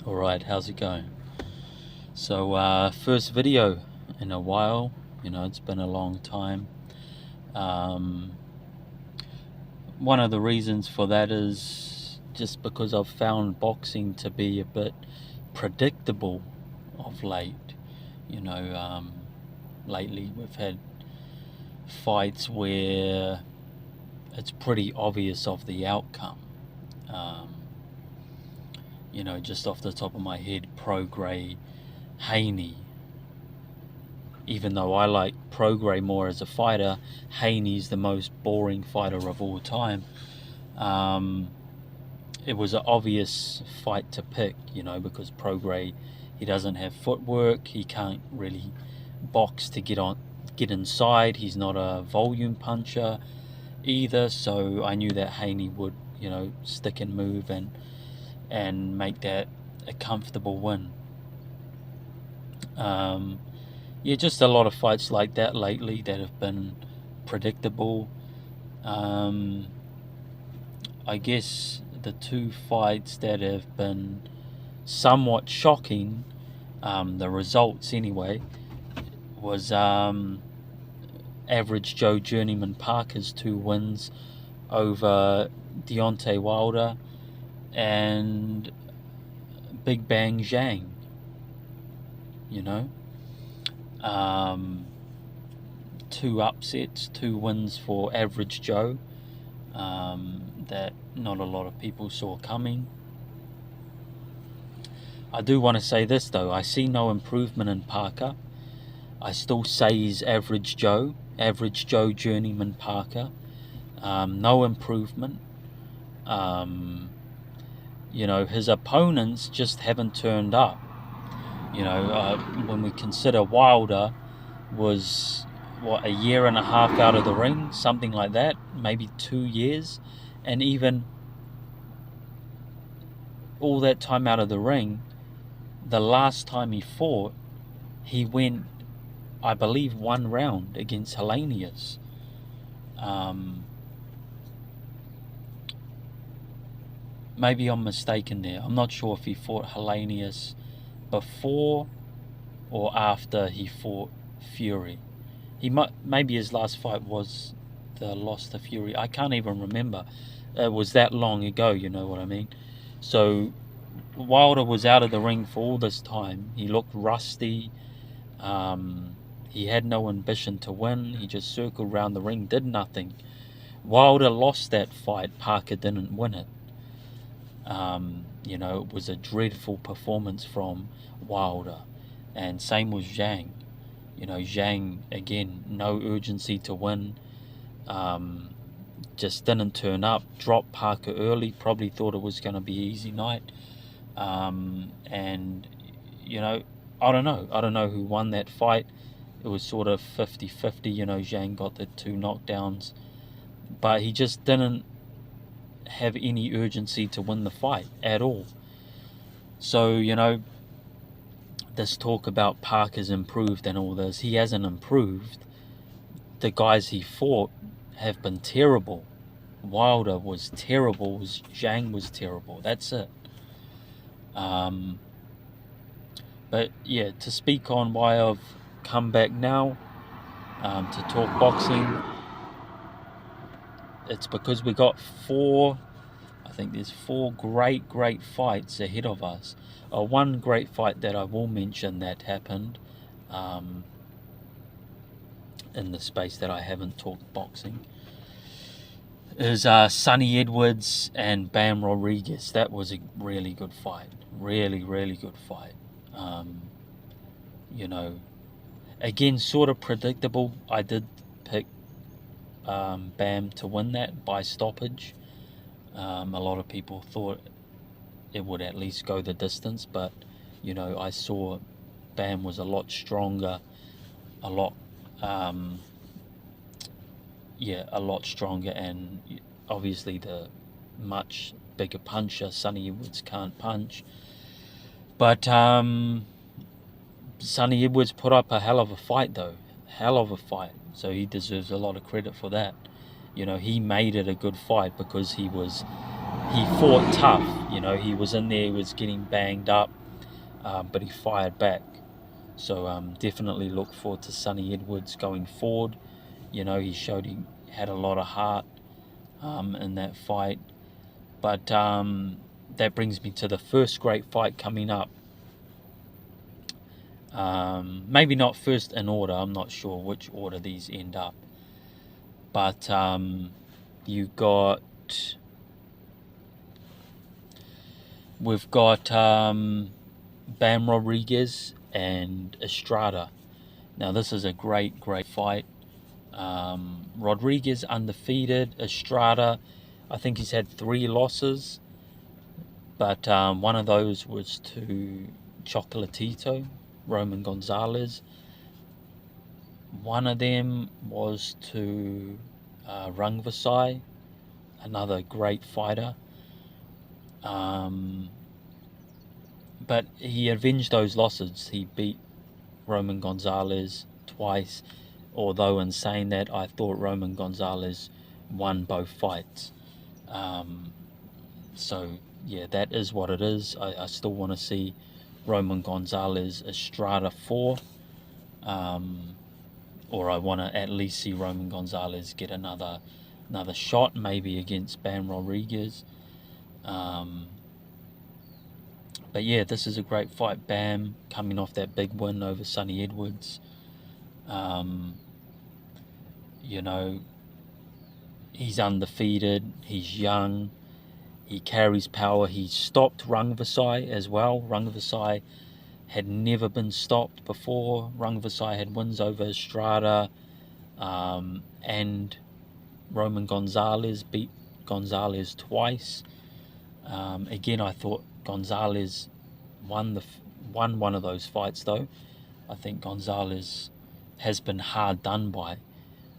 Alright, how's it going? So, first video in a while, it's been a long time. One of the reasons for that is just because I've found boxing to be a bit predictable of late. Lately we've had fights where it's pretty obvious of the outcome. Just off the top of my head, Prograis Haney. Even though I like Prograis more as a fighter, Haney's the most boring fighter of all time. It was an obvious fight to pick, because Prograis, he doesn't have footwork, he can't really box to get inside, he's not a volume puncher either, so I knew that Haney would, stick and move and make that a comfortable win. Just a lot of fights like that lately that have been predictable. I guess the two fights that have been somewhat shocking, the results anyway, was Average Joe Journeyman Parker's 2 wins over Deontay Wilder and Big Bang Zhang. Two upsets, 2 wins for Average Joe that not a lot of people saw coming. I do want to say this though, I see no improvement in Parker. I still say he's Average Joe Journeyman Parker. No improvement. His opponents just haven't turned up. When we consider Wilder was, a year and a half out of the ring, something like that, maybe 2 years, and even all that time out of the ring, the last time he fought, he went, I believe, 1 round against Helenius. Maybe I'm mistaken there. I'm not sure if he fought Helenius before or after he fought Fury. Maybe his last fight was the loss to Fury. I can't even remember. It was that long ago, you know what I mean? So Wilder was out of the ring for all this time. He looked rusty. He had no ambition to win. He just circled around the ring, did nothing. Wilder lost that fight. Parker didn't win it. It was a dreadful performance from Wilder. And same with Zhang. Zhang, again, no urgency to win. Just didn't turn up. Dropped Parker early. Probably thought it was going to be an easy night. I don't know. I don't know who won that fight. It was sort of 50-50. Zhang got the 2 knockdowns. But he just didn't have any urgency to win the fight at all. So, this talk about Parker's improved and all this, he hasn't improved. The guys he fought have been terrible. Wilder was terrible. Zhang was terrible. That's it. But yeah, to speak on why I've come back now to talk boxing, it's because we got 4, I think there's 4 great fights ahead of us. One great fight that I will mention that happened in the space that I haven't talked boxing is Sonny Edwards and Bam Rodriguez. That was a really good fight. Really good fight. Again, sort of predictable. I did pick Bam to win that by stoppage. A lot of people thought it would at least go the distance, but I saw Bam was a lot stronger, a lot stronger, and obviously the much bigger puncher. Sonny Edwards can't punch, but Sonny Edwards put up a hell of a fight though, so he deserves a lot of credit for that. He made it a good fight because he was he fought tough. You know, he was in there, he was getting banged up, but he fired back. So definitely look forward to Sonny Edwards going forward. You know, he showed he had a lot of heart in that fight. But that brings me to the first great fight coming up. Maybe not first in order. I'm not sure which order these end up. But we've got Bam Rodriguez and Estrada. Now this is a great fight. Rodriguez undefeated. Estrada, I think he's had 3 losses, but one of those was to Chocolatito, Roman Gonzalez. One of them was to Rungvisai, another great fighter. But he avenged those losses. He beat Roman Gonzalez twice, although in saying that, I thought Roman Gonzalez won both fights. So yeah, that is what it is. I still want to see Roman Gonzalez Estrada 4, or I want to at least see Roman Gonzalez get another shot, maybe against Bam Rodriguez. But yeah, this is a great fight. Bam coming off that big win over Sonny Edwards. You know, he's undefeated, he's young, he carries power. He stopped Rungvisai as well. Rungvisai had never been stopped before. Rungvisai had wins over Estrada and Roman Gonzalez, beat Gonzalez twice. Again, I thought Gonzalez won one of those fights though. I think Gonzalez has been hard done by.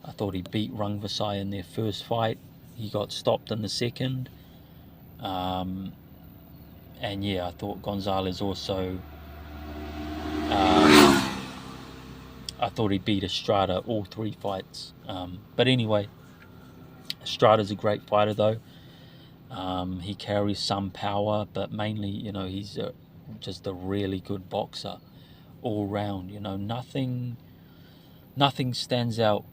I thought he beat Rungvisai in their first fight. He got stopped in the second. And yeah, I thought Gonzalez also... I thought he beat Estrada all 3 fights. But anyway, Estrada's a great fighter though. He carries some power, but mainly, you know, he's just a really good boxer all round. You know, nothing stands out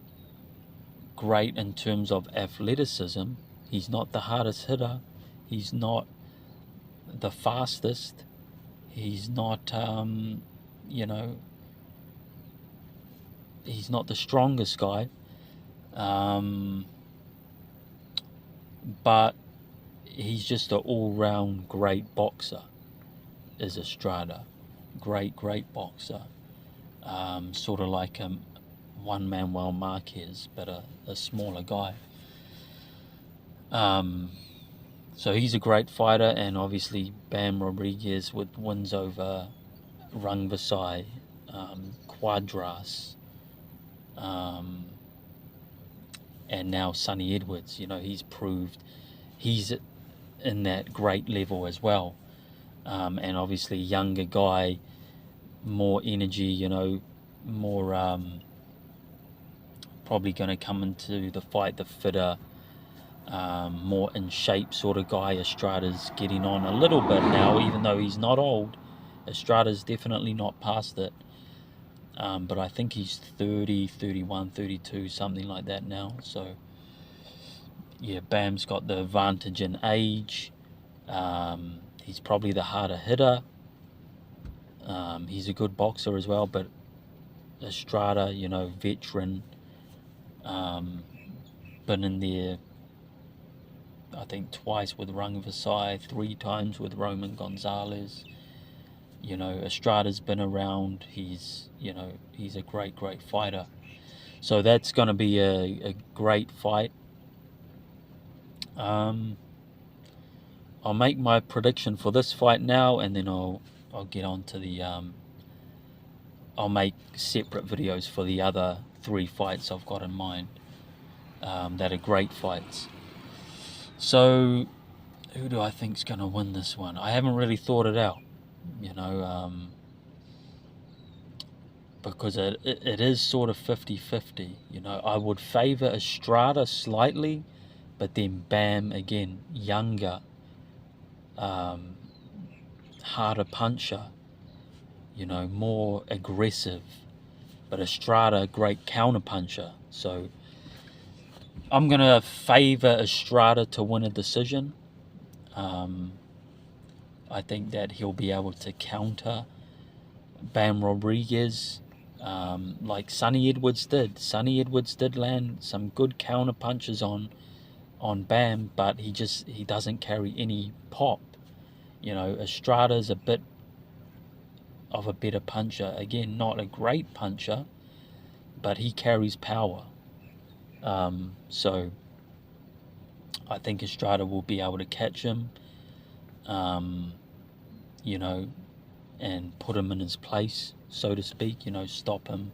great in terms of athleticism. He's not the hardest hitter. He's not the fastest. He's not, you know, he's not the strongest guy. But he's just an all-round great boxer, is Estrada. Great boxer. Sort of like one Manuel Marquez, but a smaller guy. So he's a great fighter, and obviously Bam Rodriguez with wins over Rungvisai, Quadras, and now Sonny Edwards. You know, he's proved he's in that great level as well. And obviously younger guy, more energy, you know, more probably going to come into the fight the fitter, more in shape sort of guy. Estrada's getting on a little bit now, even though he's not old. Estrada's definitely not past it. But I think he's 30, 31, 32, something like that now. So yeah, Bam's got the advantage in age. He's probably the harder hitter. He's a good boxer as well, but Estrada, you know, veteran, been in there, I think twice with Rungvisai, 3 times with Roman Gonzalez. You know, Estrada's been around. He's, you know, he's a great fighter. So that's going to be a great fight. I'll make my prediction for this fight now, and then I'll get on to the I'll make separate videos for the other 3 fights I've got in mind, that are great fights. So who do I think's going to win this one? I haven't really thought it out, you know, because it is sort of 50-50. You know, I would favour Estrada slightly, but then Bam again, younger, harder puncher, more aggressive. But Estrada, great counter puncher. So I'm going to favor Estrada to win a decision. I think that he'll be able to counter Bam Rodriguez like Sonny Edwards did. Sonny Edwards did land some good counter punches on Bam, but he doesn't carry any pop. Estrada's a bit of a better puncher. Again, not a great puncher, but he carries power. So I think Estrada will be able to catch him, and put him in his place, so to speak, stop him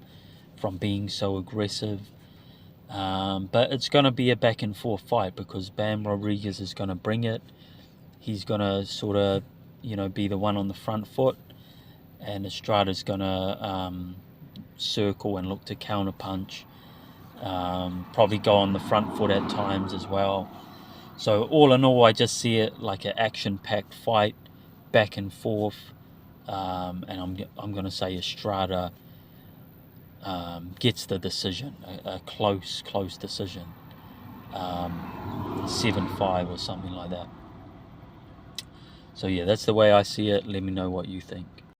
from being so aggressive. But it's going to be a back and forth fight because Bam Rodriguez is going to bring it. He's going to sort of, be the one on the front foot, and Estrada's going to circle and look to counter punch. Probably go on the front foot at times as well. So all in all, I just see it like an action-packed fight, back and forth, and I'm going to say Estrada gets the decision, a close decision, 7-5 or something like that. So yeah, that's the way I see it. Let me know what you think.